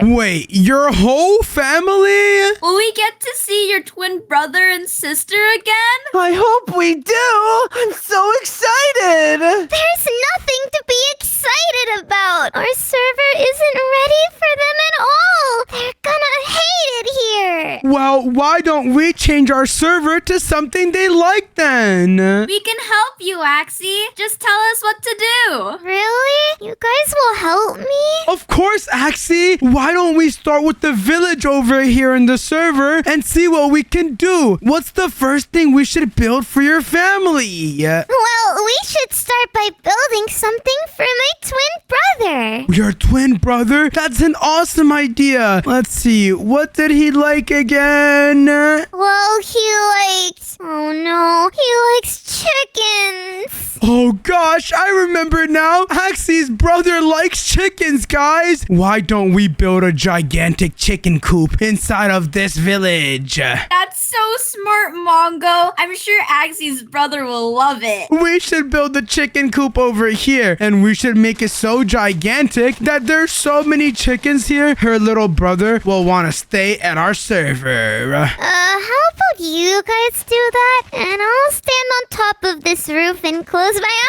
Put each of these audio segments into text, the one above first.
Wait, your whole family? Will we get to see your twin brother and sister again? I hope we do. I'm so excited. There's nothing to be excited about. Our server isn't ready for them at all. They're gonna hate it here. Well, why don't we change our server to something they like then? We can help you, Axy. Just tell us what to do. Really? You guys will help me? Of course, Axy. Why don't we start with the village over here in the server and see what we can do? What's the first thing we should build for your family? Well, we should start by building something for my twin brother. Your twin brother? That's an awesome idea. Let's see. What did he like again? Well, oh no, he likes chickens. Oh gosh, I remember now. Axy's brother likes chickens, guys. Why don't we build a gigantic chicken coop inside of this village? That's so smart, Mongo. I'm sure Axy's brother will love it. We should build the chicken coop over here, and we should make it so gigantic that there's so many chickens here, her little brother will want to stay at our server. How about you guys do that? And I'll stand on top of this roof and close my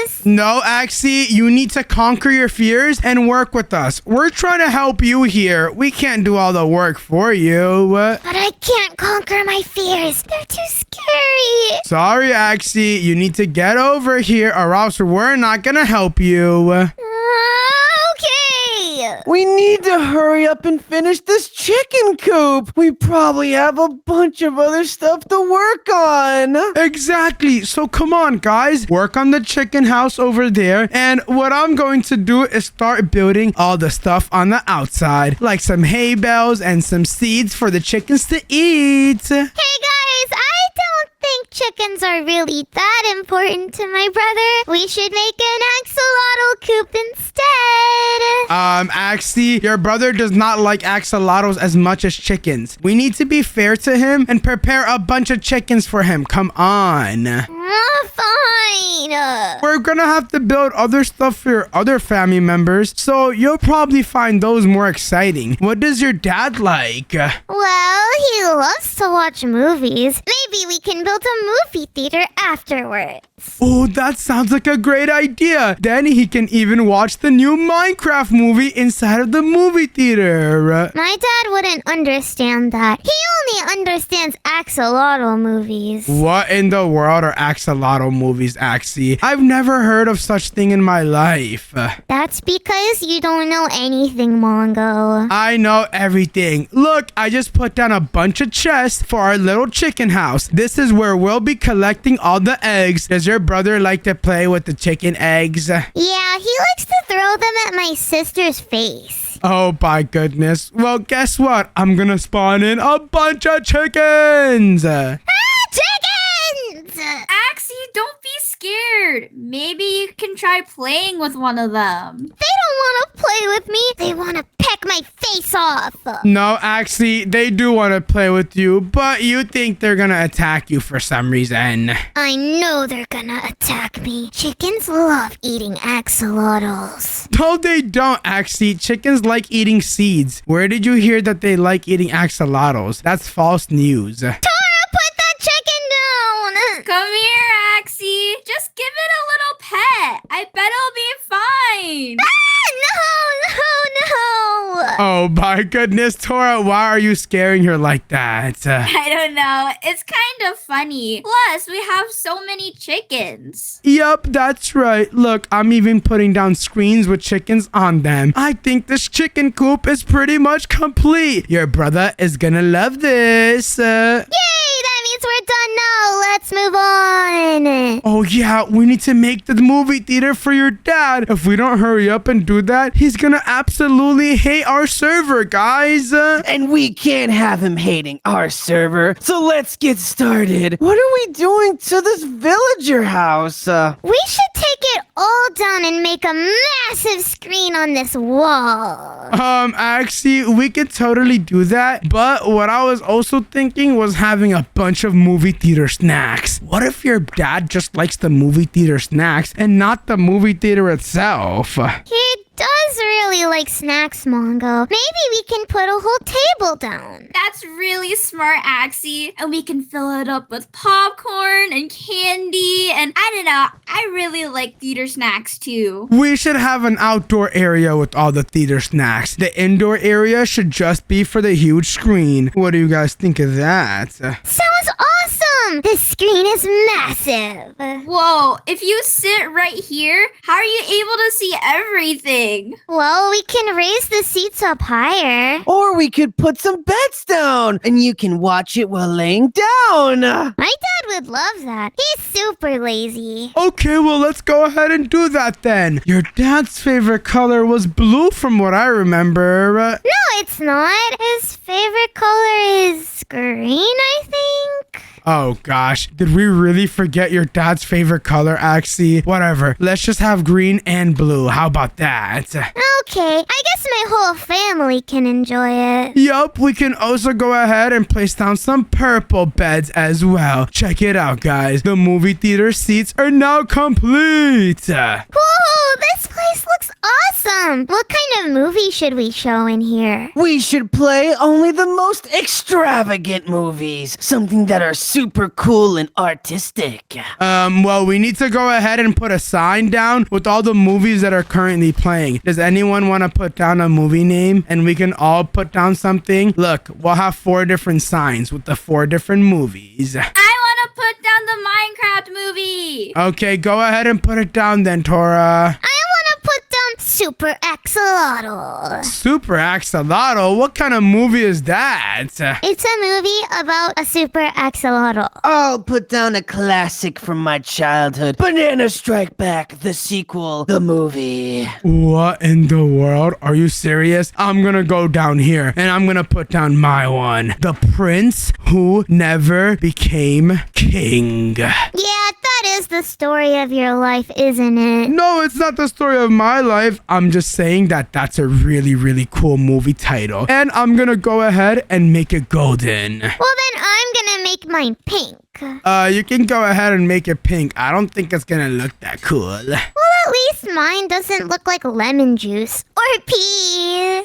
eyes. No, Axy, you need to conquer your fears and work with us. We're trying to help you here. We can't do all the work for you. But I can't conquer my fears. They're too scary. Sorry, Axy. You need to get over here or else we're not gonna help you. Okay. We need to hurry up and finish this chicken coop. We probably have a bunch of other stuff to work on. Exactly. So come on, guys. Work on the chicken house over there. And what I'm going to do is start building all the stuff on the outside, like some hay bales and some seeds for the chickens to eat. Hey guys, I don't think chickens are really that important to my brother. We should make an axolotl coop instead. Axy, your brother does not like axolotls as much as chickens. We need to be fair to him and prepare a bunch of chickens for him. Come on. Fine. We're gonna have to build other stuff for your other family members, so you'll probably find those more exciting. What does your dad like? Well, he loves to watch movies. Maybe we can build a movie theater afterwards. Oh, that sounds like a great idea. Then he can even watch the new Minecraft movie inside of the movie theater. My dad wouldn't understand that. He only understands axolotl movies. What in the world are axolotl movies, Axy? I've never heard of such thing in my life. That's because you don't know anything, Mongo. I know everything. Look, I just put down a bunch of chests for our little chicken house. This is where we'll be collecting all the eggs. Does your brother like to play with the chicken eggs? Yeah, he likes to throw them at my sister's face. Oh my goodness. Well, guess what? I'm gonna spawn in a bunch of chickens. Chickens! Axy, don't be scared. Maybe you can try playing with one of them. They don't want to play with me. They want to peck my face off. No, Axy, they do want to play with you, but you think they're gonna attack you for some reason. I know they're gonna attack me. Chickens love eating axolotls. No, they don't, Axy. Chickens like eating seeds. Where did you hear that they like eating axolotls? That's false news. Tora, put that chicken down! Come here, Axy. Just give it a little pet. I bet it'll be fine. No! Oh my goodness, Tora, why are you scaring her like that? I don't know. It's kind of funny. Plus, we have so many chickens. Yup, that's right. Look, I'm even putting down screens with chickens on them. I think this chicken coop is pretty much complete. Your brother is gonna love this. Yay! That means we're done now. Let's move on. Oh yeah, we need to make the movie theater for your dad. If we don't hurry up and do that, he's gonna absolutely hate our server, guys. And we can't have him hating our server. So let's get started. What are we doing to this villager house? We should take it all down and make a massive screen on this wall. Actually, we could totally do that. But what I was also thinking was having a bunch of movie theater snacks. What if your dad just likes the movie theater snacks and not the movie theater itself? He does really really like snacks, Mongo. Maybe we can put a whole table down. That's really smart, Axy. And we can fill it up with popcorn and candy. And I don't know, I really like theater snacks too. We should have an outdoor area with all the theater snacks. The indoor area should just be for the huge screen. What do you guys think of that? Sounds awesome! This screen is massive. Whoa, if you sit right here, how are you able to see everything? Well, we can raise the seats up higher. Or we could put some beds down and you can watch it while laying down. My dad would love that. He's super lazy. Okay, well, let's go ahead and do that then. Your dad's favorite color was blue from what I remember. No, it's not. His favorite color is green, I think. Oh gosh, did we really forget your dad's favorite color, Axy? Whatever, let's just have green and blue. How about that? Okay, I guess my whole family can enjoy it. Yup, we can also go ahead and place down some purple beds as well. Check it out, guys. The movie theater seats are now complete. Whoa, this place looks awesome. What kind of movie should we show in here? We should play only the most extravagant movies. Something that are super cool and artistic. Well, we need to go ahead and put a sign down with all the movies that are currently playing. Does anyone want to put down a movie name and we can all put down something? Look, we'll have 4 different signs with the 4 different movies. I want to put down the Minecraft movie. Okay, go ahead and put it down then, Tora. I want to put down Super Axolotl. Super Axolotl? What kind of movie is that? It's a movie about a super axolotl. I'll put down a classic from my childhood. Banana Strike Back, the sequel, the movie. What in the world? Are you serious? I'm gonna go down here and I'm gonna put down my one. The Prince Who Never Became King. Yeah, that is the story of your life, isn't it? No, it's not the story of my life. I'm just saying that that's a really, really cool movie title. And I'm gonna go ahead and make it golden. Well, then I'm gonna make mine pink. You can go ahead and make it pink. I don't think it's gonna look that cool. Well, at least mine doesn't look like lemon juice or pee.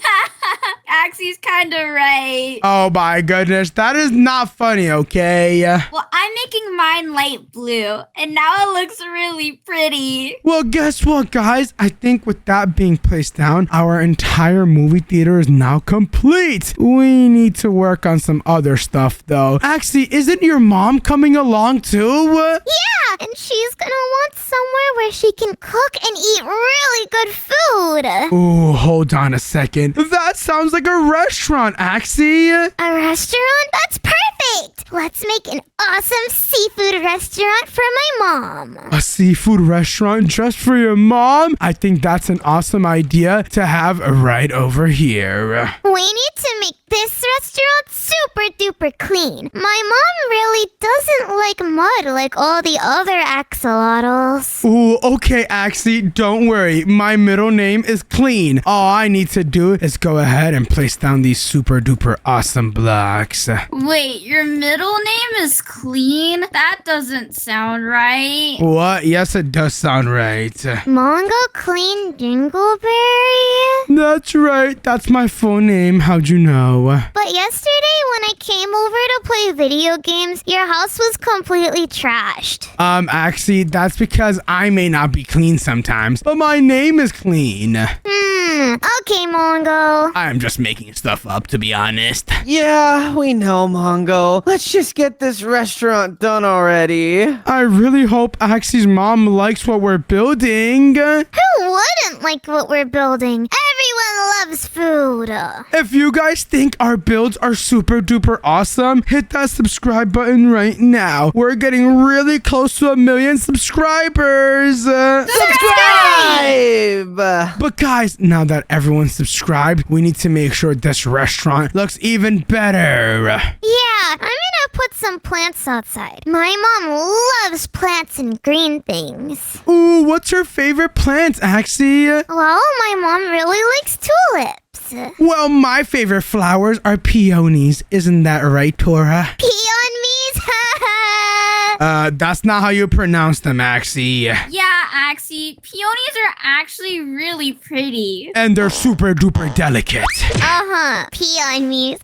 Axy's kind of right. Oh my goodness, that is not funny, okay? Well, I'm making mine light blue, and now it looks really pretty. Well, guess what, guys? I think with that being placed down, our entire movie theater is now complete. We need to work on some other stuff, though. Actually, isn't your mom coming along, too? Yeah, and she's gonna want somewhere where she can cook and eat really good food. Ooh, hold on a second. That sounds like a restaurant, Axy. A restaurant? That's perfect! Let's make an awesome seafood restaurant for my mom. A seafood restaurant just for your mom? I think that's an awesome idea to have right over here. We need to make this restaurant super duper clean. My mom really doesn't like mud like all the other axolotls. Ooh, okay, Axy, don't worry. My middle name is Clean. All I need to do is go ahead and place down these super duper awesome blocks. Wait, your middle name is Clean? That doesn't sound right. What? Yes, it does sound right. Mongo Clean Dingleberry? That's right. That's my full name. How'd you know? But yesterday when I came over to play video games, your house was completely trashed. Axy, that's because I may not be clean sometimes, but my name is Clean. Okay, Mongo. I'm just making stuff up, to be honest. Yeah, we know, Mongo. Let's just get this restaurant done already. I really hope Axy's mom likes what we're building. Who wouldn't like what we're building? Everyone loves food. If you guys think our builds are super duper awesome, hit that subscribe button right now. We're getting really close to 1 million subscribers. Subscribe! But guys, now that everyone's subscribed, we need to make sure this restaurant looks even better. Yeah, I'm gonna put some plants outside. My mom loves plants and green things. Ooh, what's your favorite plant, Axy? Well, my mom really likes tulips. Well, my favorite flowers are peonies. Isn't that right, Tora? Peonies? That's not how you pronounce them, Axy. Yeah, Axy. Peonies are actually really pretty. And they're super duper delicate. Uh-huh. Pee on me.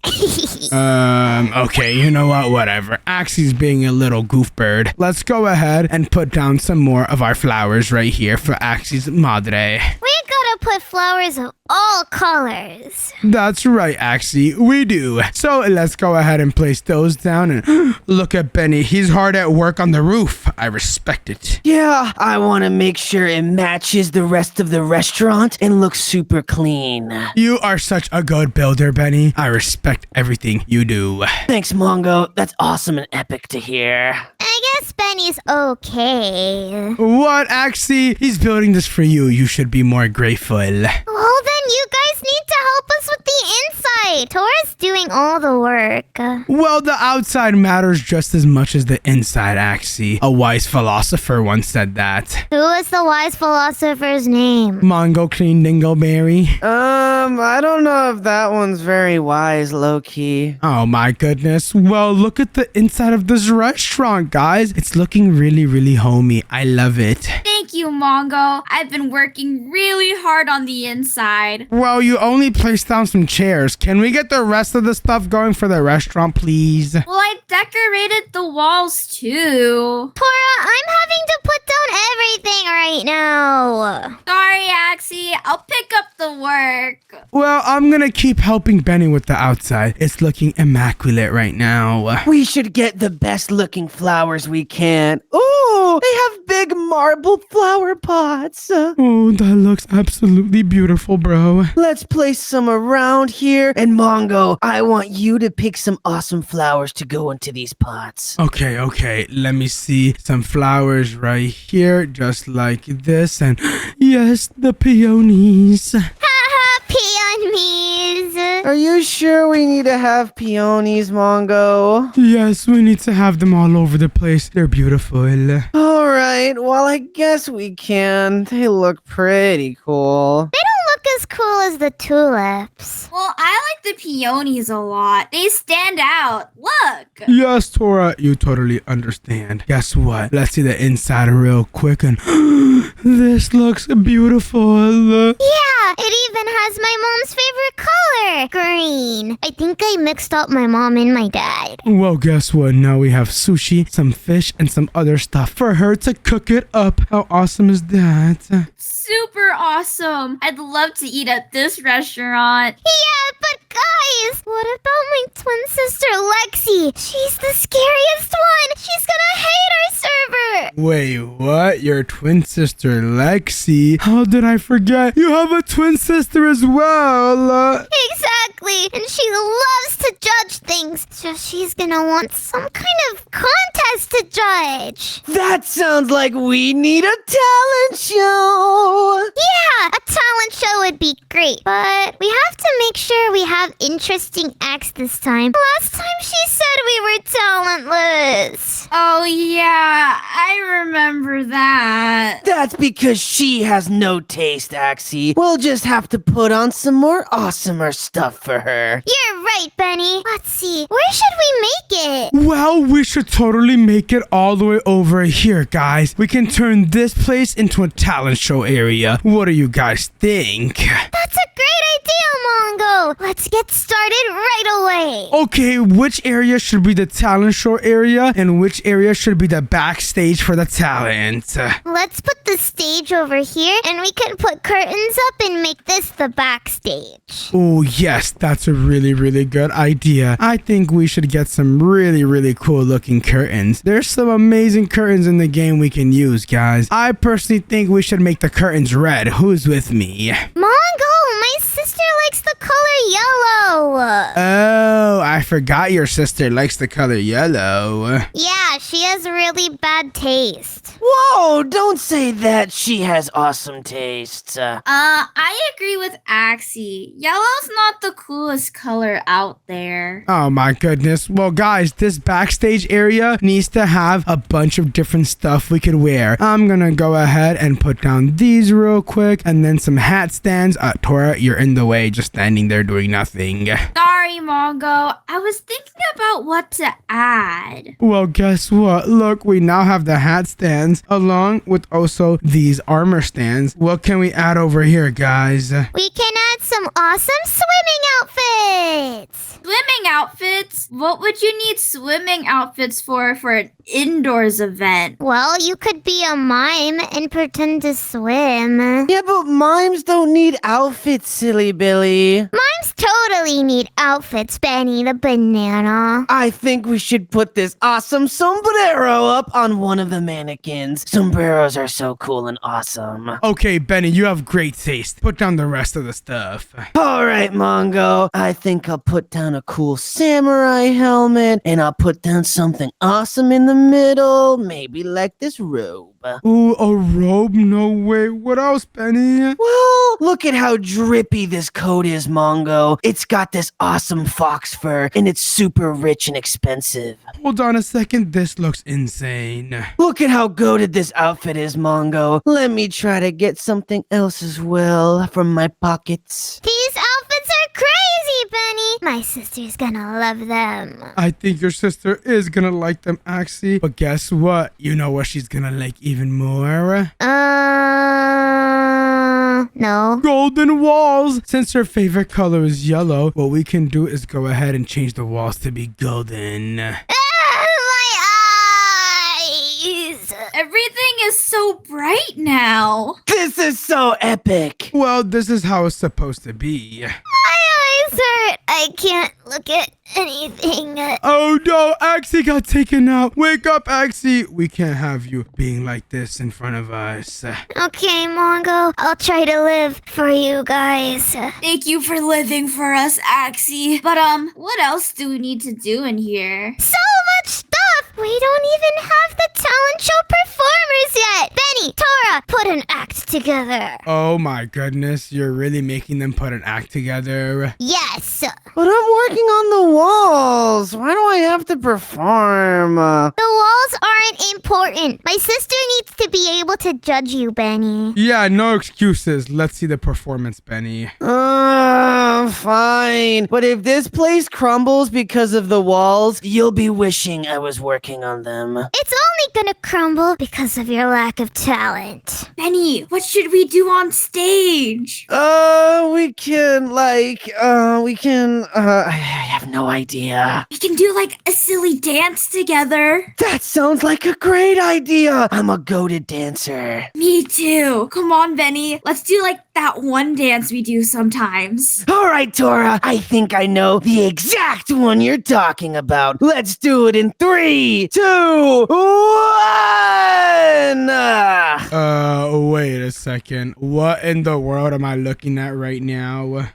Okay, you know what? Whatever. Axy's being a little goofbird. Let's go ahead and put down some more of our flowers right here for Axy's madre. We gotta put flowers of all colors. That's right, Axy. We do. So let's go ahead and place those down. And look at Benny. He's hard at work on the roof. I respect it. Yeah, I want to make sure it matches the rest of the restaurant and looks super clean. You are such a good builder, Benny. I respect everything you do. Thanks, Mongo. That's awesome and epic to hear. I guess Benny's okay. What, Axy? He's building this for you. You should be more grateful. Well, then you guys need to help us with the inside. Tora's doing all the work. Well, the outside matters just as much as the inside, Axy. A wise philosopher once said that. Who was the wise philosopher's name? Mongo Clean Dingleberry. I don't know if that one's very wise, low-key. Oh my goodness. Well, look at the inside of this restaurant, guys. It's looking really, really homey. I love it. Thank you, Mongo. I've been working really hard on the inside. Well, you only placed down some chairs. Can we get the rest of the stuff going for the restaurant, please? Well, I decorated the walls too. Tora, I'm having to put down everything right now. Sorry, Axy. I'll pick up the work. Well, I'm gonna keep helping Benny with the outside. It's looking immaculate right now. We should get the best looking flowers we can. Ooh, they have big marble flower pots. Oh, that looks absolutely beautiful, bro. Let's place some around here. And Mongo, I want you to pick some awesome flowers to go into these pots. Okay. Let me see. Some flowers right here, just like this. And yes, the peonies. Haha, pee on me's. Are you sure we need to have peonies, Mongo? Yes, we need to have them all over the place. They're beautiful. All right, well, I guess we can. They look pretty cool. They don't look as cool as the tulips. Well, I like the peonies a lot. They stand out. Look. Yes, Tora, you totally understand. Guess what? Let's see the inside real quick. And this looks beautiful. Yeah, it even has my mom's favorite color, green. I think I mixed up my mom and my dad. Well, guess what? Now we have sushi, some fish, and some other stuff for her to cook it up. How awesome is that? Super awesome. I'd love to eat at this restaurant. Yeah, but guys, what about my twin sister Lexi? She's the scariest one. She's gonna hate our server. Wait, what? Your twin sister Lexi? How did I forget? You have a twin sister as well. Exactly, and she loves to judge things, so she's gonna want some kind of contest to judge. That sounds like we need a talent show. Yeah, a talent show would be great, but we have to make sure we have interesting acts this time. Last time she said we were talentless. Oh, yeah. I remember that. That's because she has no taste, Axy. We'll just have to put on some more awesomer stuff for her. You're right, Benny. Let's see, where should we make it? Well, we should totally make it all the way over here, guys. We can turn this place into a talent show area. What do you guys think? That's a great idea, Mongo. Let's get started right away. Okay, which area should be the talent show area and which area should be the backstage for the talent? Let's put the stage over here, and we can put curtains up and make this the backstage. Oh, yes, that's a really, really good idea. I think we should get some really, really cool looking curtains. There's some amazing curtains in the game we can use, guys. I personally think we should make the curtains red. Who's with me? Mongo, my sister likes the color yellow. Oh, I forgot your sister likes the color yellow. Yeah, she has really bad taste. Whoa, don't say that. She has awesome taste. I agree with Axy. Yellow's not the coolest color out there. Oh my goodness. Well, guys, this backstage area needs to have a bunch of different stuff we could wear. I'm gonna go ahead and put down these real quick and then some hat stands. Tora, you're in the way. Just just standing there doing nothing. Sorry, Mongo. I was thinking about what to add. Well, guess what? Look, we now have the hat stands along with also these armor stands. What can we add over here, guys? We can add some awesome swimming outfits. Swimming outfits? What would you need swimming outfits for an indoors event? Well, you could be a mime and pretend to swim. Yeah, but mimes don't need outfits, silly Billy. Mimes totally need outfits, Benny the banana. I think we should put this awesome sombrero up on one of the mannequins. Sombreros are so cool and awesome. Okay, Benny, you have great taste. Put down the rest of the stuff. All right, Mongo. I think I'll put down a cool samurai helmet, and I'll put down something awesome in the middle, maybe like this robe. Ooh, a robe? No way. What else, Benny? Well, look at how drippy this coat is, Mongo. It's got this awesome fox fur, and it's super rich and expensive. Hold on a second. This looks insane. Look at how goated this outfit is, Mongo. Let me try to get something else as well from my pockets. These outfits are crazy, Benny. My sister's gonna love them. I think your sister is gonna like them, Axy. But guess what? You know what she's gonna like even more? No. Golden walls. Since her favorite color is yellow, what we can do is go ahead and change the walls to be golden. My eyes. Everything is so bright now. This is so epic. Well, this is how it's supposed to be. My eyes hurt. I can't look at anything. Oh no, Axy got taken out. Wake up, Axy. We can't have you being like this in front of us. Okay, Mongo. I'll try to live for you guys. Thank you for living for us, Axy. But what else do we need to do in here? So much stuff. We don't even have the talent show performers yet. Benny, Tora, put an act together. Oh my goodness, you're really making them put an act together. Yes. But I'm working on the walls. Why do I have to perform? The walls aren't important. My sister needs to be able to judge you, Benny. Yeah, no excuses. Let's see the performance, Benny. Fine. But if this place crumbles because of the walls, you'll be wishing I was working on them. It's only gonna crumble because of your lack of talent. Benny, what should we do on stage? I have no idea. We can do like a silly dance together. That sounds like a great idea. I'm a goated dancer. Me too. Come on, Benny. Let's do like that one dance we do sometimes. All right, Tora. I think I know the exact one you're talking about. Let's do it in 3, 2, 1. Wait a second. What in the world am I looking at right now? My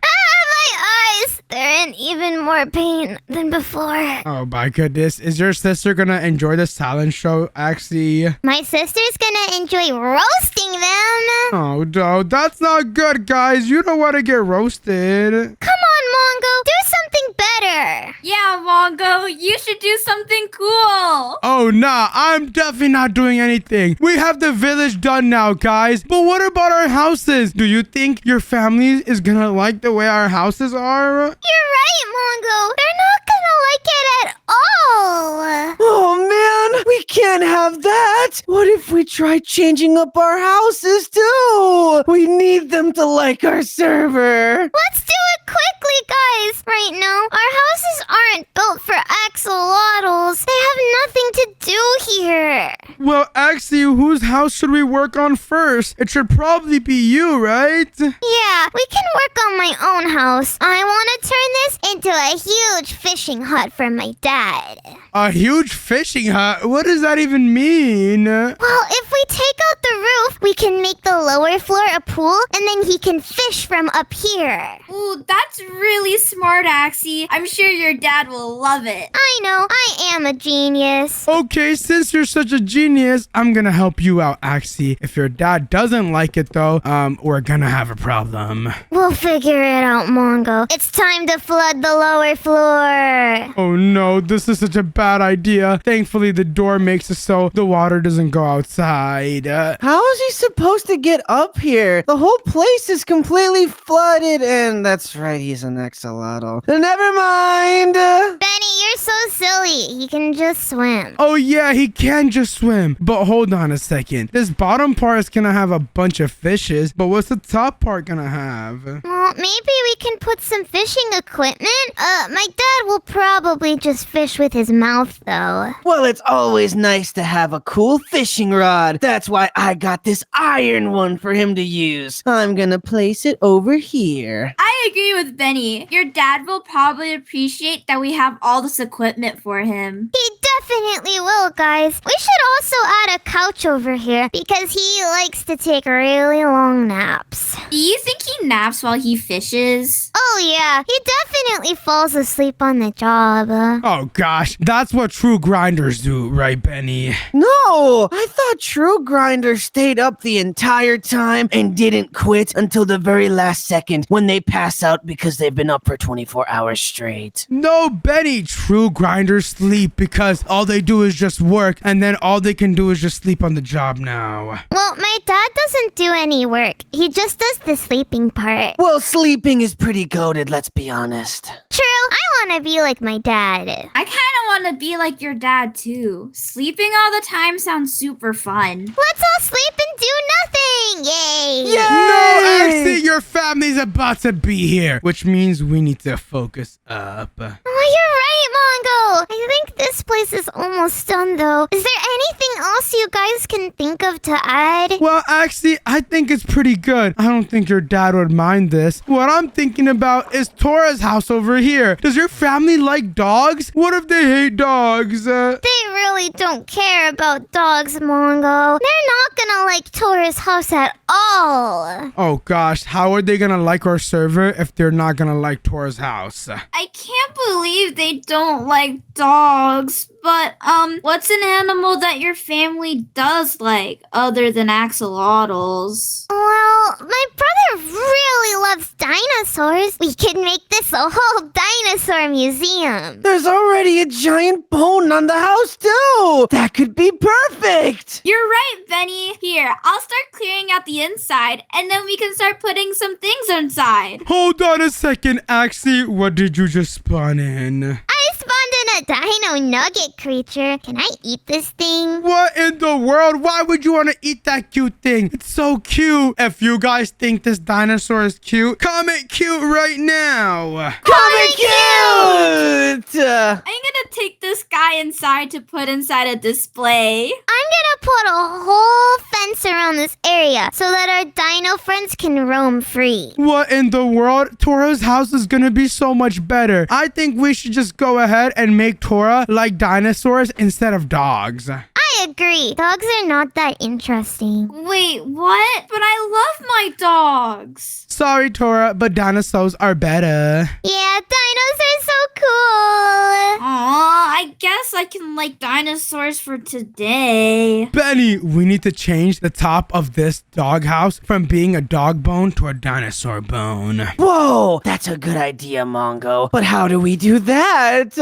eyes. They're in even more pain than before. Oh my goodness. Is your sister gonna enjoy this talent show, Axy? My sister's gonna enjoy roasting them. Oh no, that's not good, guys. You don't want to get roasted. Come on, Mongo. Do something better. Yeah, Mongo, you should do something cool. Oh nah, I'm definitely not doing anything. We have the village done now, guys. But what about our houses? Do you think your family is gonna like the way our houses are? You're right, Mongo. They're not gonna like it at all. Oh man, we can't have that. What if we try changing up our houses too? We need them to like our server. Let's do it quickly, guys. Right now, our houses aren't built for axolotls. They have nothing to do here. Well, Axy, whose house should we work on first? It should probably be you, right? Yeah, we can work on my own house. I want to turn this into a huge fishing hut for my dad. A huge fishing hut? What does that even mean? Well, if we take out the roof, we can make the lower floor a pool, and then he can fish from up here. Ooh, that's really smart, Axy. I'm sure your dad will love it. I know, I am a genius. Okay, since you're such a genius, I'm gonna help you out, Axy. If your dad doesn't like it though, we're gonna have a problem. We'll figure it out, Mongo. It's time to flood the lower floor. Oh no, this is such a bad idea. Thankfully, the door makes it so the water doesn't go outside. How is he supposed to get up here? The whole place is completely flooded, and that's right, he's an axolotl. Never mind! Benny, you're so silly. He can just swim. Oh yeah, he can just swim. But hold on a second. This bottom part is gonna have a bunch of fishes, but what's the top part gonna have? Well, maybe we can put some fishing equipment. My dad will probably just fish with his mouth, though. Well, it's always nice to have a cool fishing rod. That's why I got this iron one for him to use. I'm gonna place it over here. I agree with Benny. Your dad will probably appreciate that we have all this equipment for him. He definitely will, guys. We should also add a couch over here because he likes to take really long naps. Do you think he naps while he fishes? Oh, yeah. He definitely falls asleep on the job. Oh gosh, that's what true grinders do, right, Benny? No! I thought True Grinder stayed up the entire time and didn't quit until the very last second when they pass out because they've been up for 24 hours straight. No, Benny, true grinders sleep because all they do is just work and then all they can do is just sleep on the job now. Well, my dad doesn't do any work. He just does the sleeping part. Well, sleeping is pretty goated, let's be honest. True. I want to be like my dad. I kind of want to be like your dad too. Sleeping all the time sounds super fun. Let's all sleep and do nothing. Yay. Yay! No, Axy, your family's about to be here, which means we need to focus up. Oh, you're right, Mongo. I think this place is almost done, though. Is there anything else you guys can think of to add? Well, actually, I think it's pretty good. I don't think your dad would mind this. What I'm thinking about is Tora's house over here. Does your family like dogs? What if they hate dogs? They really don't care about dogs, Mongo. They're not gonna like Tora's house at all. Oh gosh, how are they gonna like our server if they're not gonna like Tora's house? I can't believe they don't like dogs. But, what's an animal that your family does like other than axolotls? Well, my brother really loves dinosaurs. We could make this a whole dinosaur museum. There's already a giant bone on the house, too! That could be perfect! You're right, Benny. Here, I'll start clearing out the inside, and then we can start putting some things inside. Hold on a second, Axy. What did you just spawn in? I spawned in a dino nugget creature. Can I eat this thing? What in the world? Why would you want to eat that cute thing? It's so cute. If you guys think this dinosaur is cute, comment cute right now. Comment cute! I'm gonna take this guy inside to put inside a display. I'm gonna put a whole fence around this area so that our dino friends can roam free. What in the world? Tora's house is gonna be so much better. I think we should just go ahead and make Tora like dinosaurs instead of dogs. I agree. Dogs are not that interesting. Wait, what? But I love my dogs. Sorry, Tora, but dinosaurs are better. Yeah, dinos are so cool. Aw, I guess I can like dinosaurs for today. Benny, we need to change the top of this doghouse from being a dog bone to a dinosaur bone. Whoa, that's a good idea, Mongo. But how do we do that?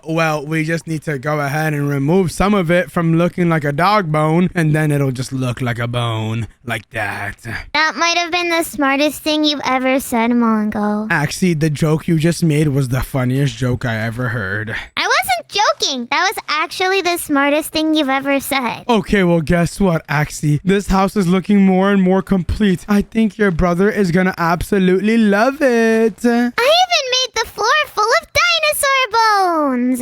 Well, we just need to go ahead and remove some of it from looking like a dog bone, and then it'll just look like a bone, like that. That might have been the smartest thing you've ever said, Mongo. Actually, the joke you just made was the funniest joke I ever heard. I wasn't joking. That was actually the smartest thing you've ever said. Okay, well, guess what, Axy? This house is looking more and more complete. I think your brother is gonna absolutely love it. I even made the floor full of dinosaur bones.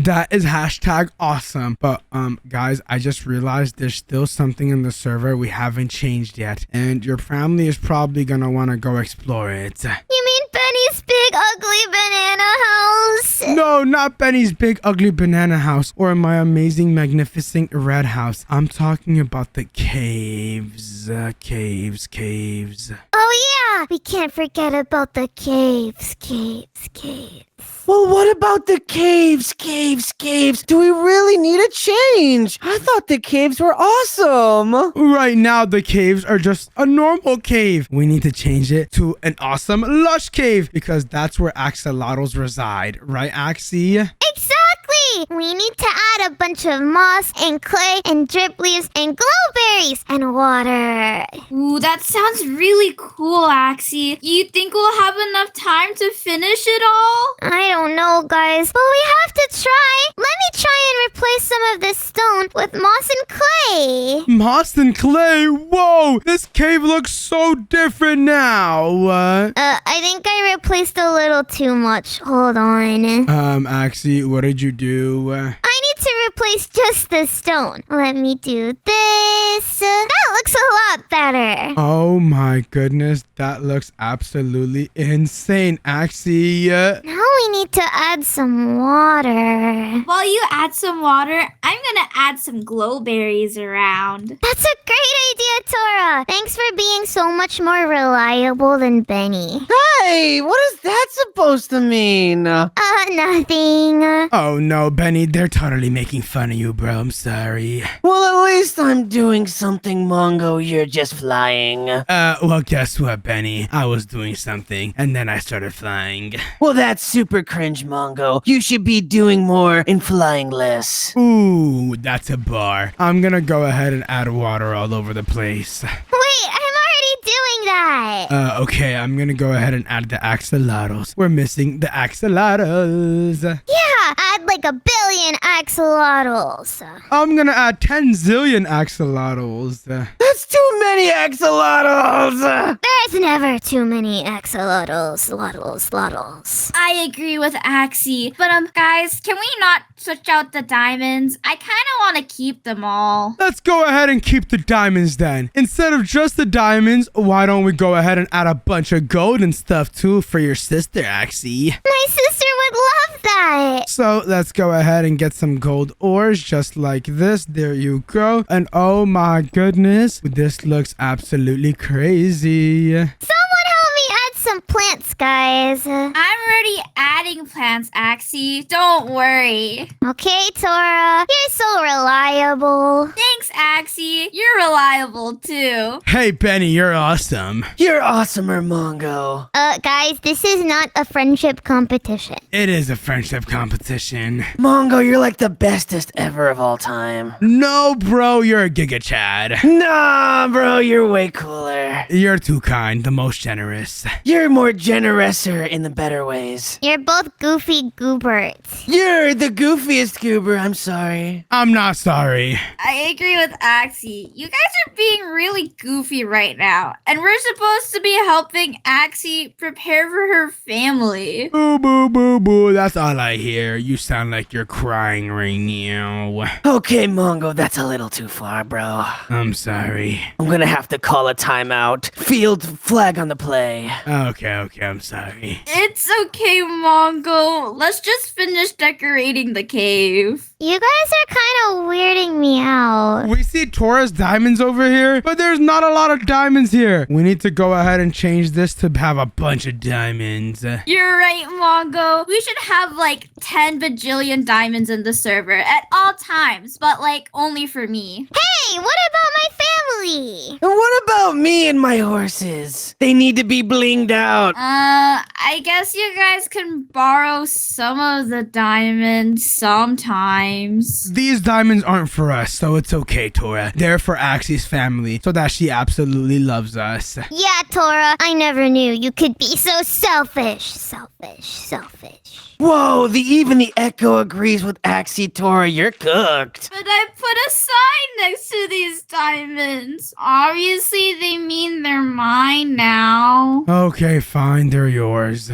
That is hashtag awesome. But, guys, I just realized there's still something in the server we haven't changed yet. And your family is probably gonna want to go explore it. You mean Benny's big ugly banana house? No, not Benny's big ugly banana house or my amazing magnificent red house. I'm talking about the caves. Caves. Oh yeah, we can't forget about the caves. Well, what about the caves? Do we really need a change? I thought the caves were awesome. Right now, the caves are just a normal cave. We need to change it to an awesome lush cave because that's where axolotls reside. Right, Axy? Exactly! okay. We need to add a bunch of moss and clay and drip leaves and glowberries and water. Ooh, that sounds really cool, Axy. You think we'll have enough time to finish it all? I don't know, guys, but we have to try. Let me try and replace some of this stone with moss and clay. Moss and clay? Whoa, this cave looks so different now. I think I replaced a little too much. Hold on. Axy, what did you do? I need to replace just the stone. Let me do this. That looks a lot better. Oh my goodness, that looks absolutely insane, Axy. Now we need to add some water. While you add some water, I'm gonna add some glowberries around. That's a great idea, Tora. Thanks for being so much more reliable than Benny. Hey, what is that supposed to mean? Nothing. Oh no, Benny, they're totally making fun of you, bro. I'm sorry. Well, at least I'm doing something, Mongo. You're just flying. Well, guess what, Benny? I was doing something, and then I started flying. Well, that's super cringe, Mongo. You should be doing more and flying less. Ooh, that's a bar. I'm gonna go ahead and add water all over the place. Wait, I'm already doing that. Okay, I'm gonna go ahead and add the axolotls. We're missing the axolotls. Yeah, add like 1 billion axolotls. I'm gonna add 10 zillion axolotls. That's too many axolotls! There's never too many axolotls. Lottles. I agree with Axy, but guys, can we not switch out the diamonds? I kind of want to keep them all. Let's go ahead and keep the diamonds then. Instead of just the diamonds, why don't we go ahead and add a bunch of gold and stuff too for your sister, Axy? My sister would love that. So let's go ahead and get some gold ores just like this. There you go. And oh my goodness, this looks absolutely crazy. Someone help me add some plants, guys. I'm already adding plants, Axy. Don't worry. Okay, Tora. You're so reliable. Thanks, Axy. You're reliable too. Hey, Benny, you're awesome. You're awesomer, Mongo. Guys, this is not a friendship competition. It is a friendship competition. Mongo, you're like the bestest ever of all time. No, bro, you're a Giga Chad. Nah, bro, you're way cooler. You're too kind, the most generous. You're more generouser in the better ways. You're both goofy gooberts. You're the goofiest goober, I'm sorry. I'm not sorry. I agree with Axy. You guys are being really goofy right now, and we're supposed to be helping Axy prepare for her family. Boo, boo, boo, boo. That's all I hear. You sound like you're crying right now. Okay, Mongo, that's a little too far, bro. I'm sorry. I'm gonna have to call a timeout. Field flag on the play. Okay, I'm sorry. It's okay, Mongo. Let's just finish decorating the cave. You guys are kind of weirding me out. We see Taurus diamonds over here, but there's not a lot of diamonds here. We need to go ahead and change this to have a bunch of diamonds. You're right, Mongo. We should have like 10 bajillion diamonds in the server at all times, but like only for me. Hey, what about my family? And what about me and my horses? They need to be blinged out. I guess you guys can borrow some of the diamonds sometimes. These diamonds aren't for us, so it's okay, Tora. They're for Axy's family, so that she absolutely loves us. Yeah, Tora, I never knew you could be so selfish. Whoa, even the Echo agrees with Axy, Tora. You're cooked. But I put a sign next to these diamonds. Obviously, they mean they're mine now. Okay, fine, they're yours.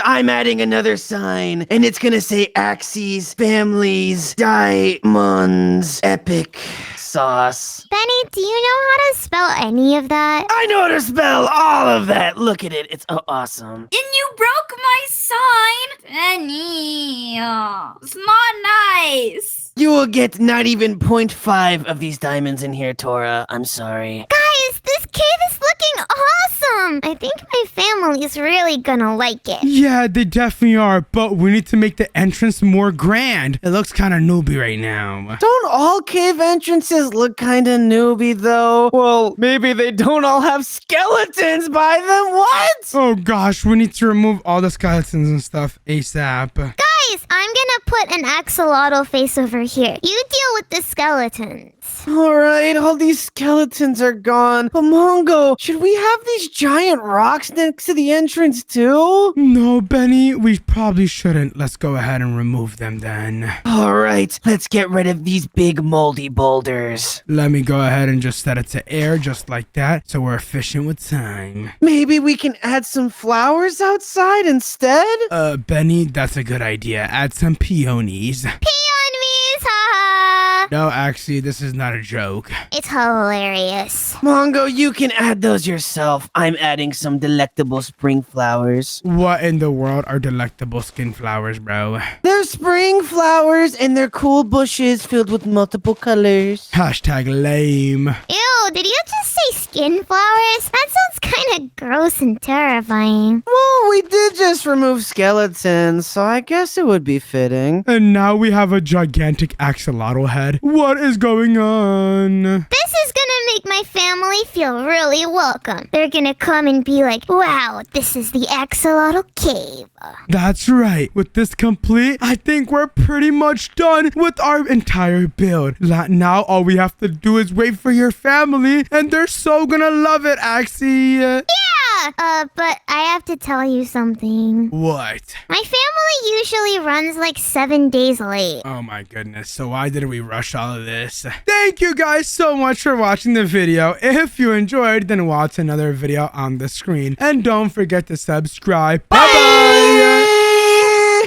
I'm adding another sign, and it's gonna say Axy's family's diamonds epic sauce. Benny, do you know how to spell any of that? I know how to spell all of that. Look at it. It's awesome. And you broke my sign? Benny, it's not nice. You will get not even 0.5 of these diamonds in here, Tora. I'm sorry. Guys, this cave is looking awesome. I think my family's really gonna like it. Yeah, they definitely are, but we need to make the entrance more grand. It looks kind of newbie right now. Don't all cave entrances look kind of newbie, though? Well, maybe they don't all have skeletons by them. What? Oh gosh, we need to remove all the skeletons and stuff ASAP. Guys, Anyways, I'm gonna put an axolotl face over here. You deal with the skeletons. All right, all these skeletons are gone. But Mongo, should we have these giant rocks next to the entrance too? No, Benny, we probably shouldn't. Let's go ahead and remove them then. All right, let's get rid of these big moldy boulders. Let me go ahead and just set it to air just like that so we're efficient with time. Maybe we can add some flowers outside instead? Benny, that's a good idea. Add some peonies. Peonies, haha. No, actually, this is not a joke. It's hilarious. Mongo, you can add those yourself. I'm adding some delectable spring flowers. What in the world are delectable skin flowers, bro? They're spring flowers and they're cool bushes filled with multiple colors. Hashtag lame. Ew, did you just say skin flowers? That sounds kind of gross and terrifying. Well, we did just remove skeletons, so I guess it would be fitting. And now we have a gigantic axolotl head. What is going on? This is gonna make my family feel really welcome. They're gonna come and be like, wow, this is the axolotl cave. That's right. With this complete, I think we're pretty much done with our entire build. Now all we have to do is wait for your family, and they're so gonna love it, Axy. Yeah! But I have to tell you something. What? My family usually runs like 7 days late. Oh my goodness. So why did we rush all of this? Thank you guys so much for watching the video. If you enjoyed, then watch another video on the screen. And don't forget to subscribe. Bye-bye!